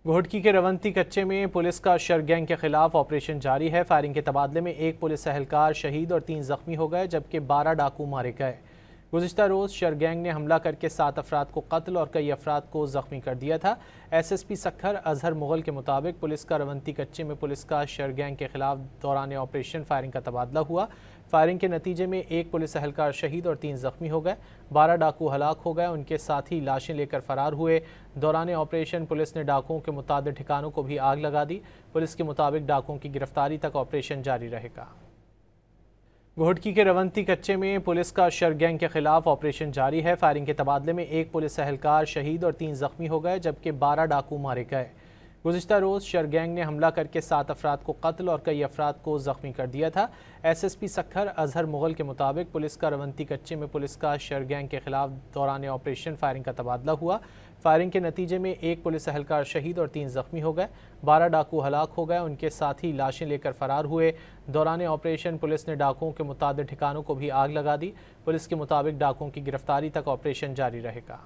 घोटकी के रवंती कच्चे में पुलिस का शर गैंग के खिलाफ ऑपरेशन जारी है। फायरिंग के तबादले में एक पुलिस एहलकार शहीद और 3 जख्मी हो गए, जबकि 12 डाकू मारे गए। गुज़िश्ता रोज़ शर गैंग ने हमला करके 7 अफराद को कत्ल और कई अफराद को जख्मी कर दिया था। SSP सक्खर अजहर मुगल के मुताबिक पुलिस का रवंती कच्चे में पुलिस का शर गैंग के खिलाफ दौरान ऑपरेशन फायरिंग का तबादला हुआ। फायरिंग के नतीजे में एक पुलिस एहलकार शहीद और 3 जख्मी हो गए। 12 डाकू हलाक हो गए, उनके साथी लाशें लेकर फरार हुए। दौरान ऑपरेशन पुलिस ने डाकुओं के मुताबिक ठिकानों को भी आग लगा दी। पुलिस के मुताबिक डाकुओं की गिरफ्तारी तक ऑपरेशन जारी रहेगा। घोटकी के रवंती कच्चे में पुलिस का शर गैंग के खिलाफ ऑपरेशन जारी है। फायरिंग के तबादले में एक पुलिस एहलकार शहीद और 3 जख्मी हो गए, जबकि 12 डाकू मारे गए। गुज़िश्ता रोज़ शर गैंग ने हमला करके 7 अफराद को कत्ल और कई अफराद को जख्मी कर दिया था। SSP सक्खर अजहर मुगल के मुताबिक पुलिस का रवंती कच्चे में पुलिस का शर गैंग के खिलाफ दौरान ऑपरेशन फायरिंग का तबादला हुआ। फायरिंग के नतीजे में एक पुलिस एहलकार शहीद और 3 जख्मी हो गए। 12 डाकू हलाक हो गए, उनके साथी लाशें लेकर फरार हुए। दौरान ऑपरेशन पुलिस ने डाकुओं के मुताबिक ठिकानों को भी आग लगा दी। पुलिस के मुताबिक डाकुओं की गिरफ्तारी तक ऑपरेशन जारी रहेगा।